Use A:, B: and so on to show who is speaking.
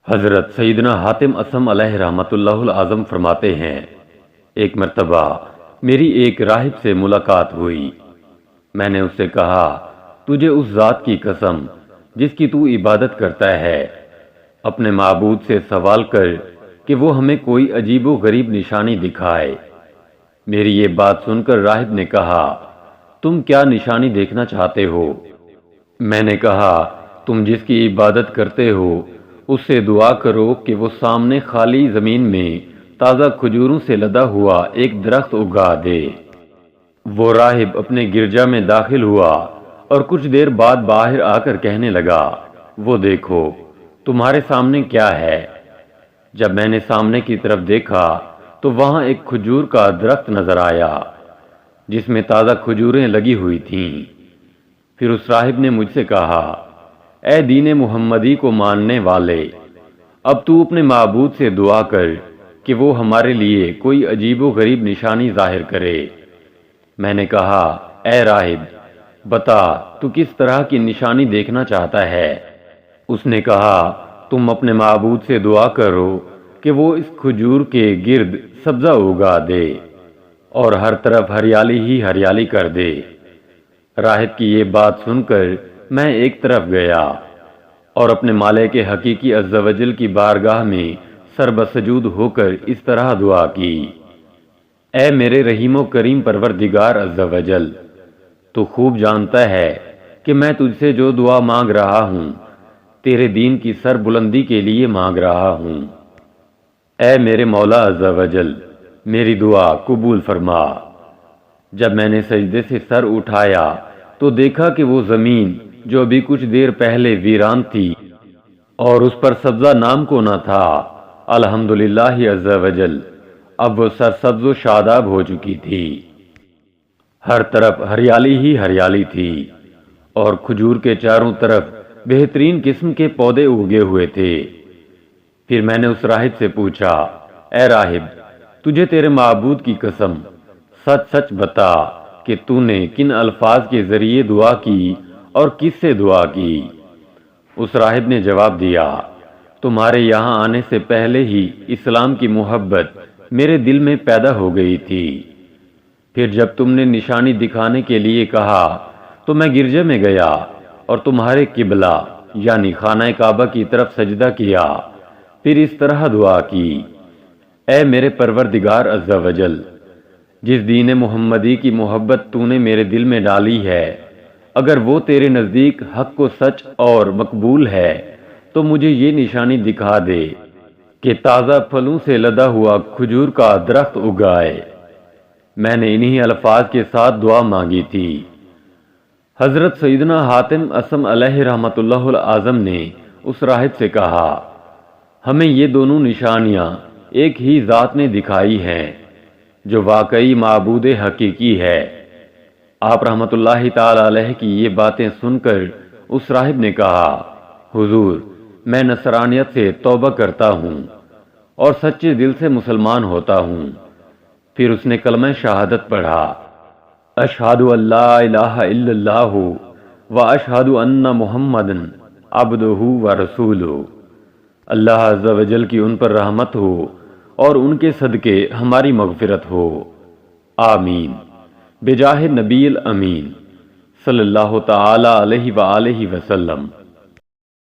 A: حضرت سیدنا حاتم اسم علیہ رحمۃ اللہ العظم فرماتے ہیں، ایک مرتبہ میری ایک راہب سے ملاقات ہوئی۔ میں نے اس سے کہا، تجھے اس ذات کی قسم جس کی تو عبادت کرتا ہے، اپنے معبود سے سوال کر کہ وہ ہمیں کوئی عجیب و غریب نشانی دکھائے۔ میری یہ بات سن کر راہب نے کہا، تم کیا نشانی دیکھنا چاہتے ہو؟ میں نے کہا، تم جس کی عبادت کرتے ہو اس سے دعا کرو کہ وہ سامنے خالی زمین میں تازہ کھجوروں سے لدا ہوا ایک درخت اگا دے۔ وہ راہب اپنے گرجا میں داخل ہوا اور کچھ دیر بعد باہر آ کر کہنے لگا، وہ دیکھو تمہارے سامنے کیا ہے؟ جب میں نے سامنے کی طرف دیکھا تو وہاں ایک کھجور کا درخت نظر آیا جس میں تازہ کھجوریں لگی ہوئی تھیں۔ پھر اس راہب نے مجھ سے کہا، اے دین محمدی کو ماننے والے، اب تو اپنے معبود سے دعا کر کہ وہ ہمارے لیے کوئی عجیب و غریب نشانی ظاہر کرے۔ میں نے کہا، اے راہب بتا تو کس طرح کی نشانی دیکھنا چاہتا ہے؟ اس نے کہا، تم اپنے معبود سے دعا کرو کہ وہ اس کھجور کے گرد سبزہ اگا دے اور ہر طرف ہریالی ہی ہریالی کر دے۔ راہب کی یہ بات سن کر میں ایک طرف گیا اور اپنے مالک حقیقی عز و جل کی بارگاہ میں سر بسجود ہو کر اس طرح دعا کی، اے میرے رحیم و کریم پروردگار عز و جل، تو خوب جانتا ہے کہ میں تجھ سے جو دعا مانگ رہا ہوں تیرے دین کی سر بلندی کے لیے مانگ رہا ہوں۔ اے میرے مولا عز و جل، میری دعا قبول فرما۔ جب میں نے سجدے سے سر اٹھایا تو دیکھا کہ وہ زمین جو ابھی کچھ دیر پہلے ویران تھی اور اس پر سبزہ نام کو نہ تھا، الحمدللہ عز و جل اب وہ سرسبز و شاداب ہو چکی تھی۔ ہر طرف ہریالی ہی ہریالی تھی اور کھجور کے چاروں طرف بہترین قسم کے پودے اگے ہوئے تھے۔ پھر میں نے اس راہب سے پوچھا، اے راہب تجھے تیرے معبود کی قسم سچ سچ بتا کہ تو نے کن الفاظ کے ذریعے دعا کی اور کس سے دعا کی؟ اس راہب نے جواب دیا، تمہارے یہاں آنے سے پہلے ہی اسلام کی محبت میرے دل میں پیدا ہو گئی تھی۔ پھر جب تم نے نشانی دکھانے کے لیے کہا تو میں گرجے میں گیا اور تمہارے قبلہ یعنی خانہ کعبہ کی طرف سجدہ کیا، پھر اس طرح دعا کی، اے میرے پروردگار عز و جل، جس دین محمدی کی محبت تو نے میرے دل میں ڈالی ہے، اگر وہ تیرے نزدیک حق و سچ اور مقبول ہے تو مجھے یہ نشانی دکھا دے کہ تازہ پھلوں سے لدا ہوا کھجور کا درخت اگائے۔ میں نے انہی الفاظ کے ساتھ دعا مانگی تھی۔ حضرت سیدنا حاتم اسم علیہ رحمۃ اللہ العظم نے اس راہب سے کہا، ہمیں یہ دونوں نشانیاں ایک ہی ذات نے دکھائی ہیں جو واقعی معبود حقیقی ہے۔ آپ رحمۃ اللہ تعالی علیہ کی یہ باتیں سن کر اس راہب نے کہا، حضور میں نصرانیت سے توبہ کرتا ہوں اور سچے دل سے مسلمان ہوتا ہوں۔ پھر اس نے کلمہ شہادت پڑھا، اشہد ان لا الہ الا اللہ و اشہد ان محمدًا عبدہ و رسولہ۔ اللہ عز و جل کی ان پر رحمت ہو اور ان کے صدقے ہماری مغفرت ہو، آمین، بجاہ نبی الامین صلی اللہ تعالی علیہ وآلہ وسلم۔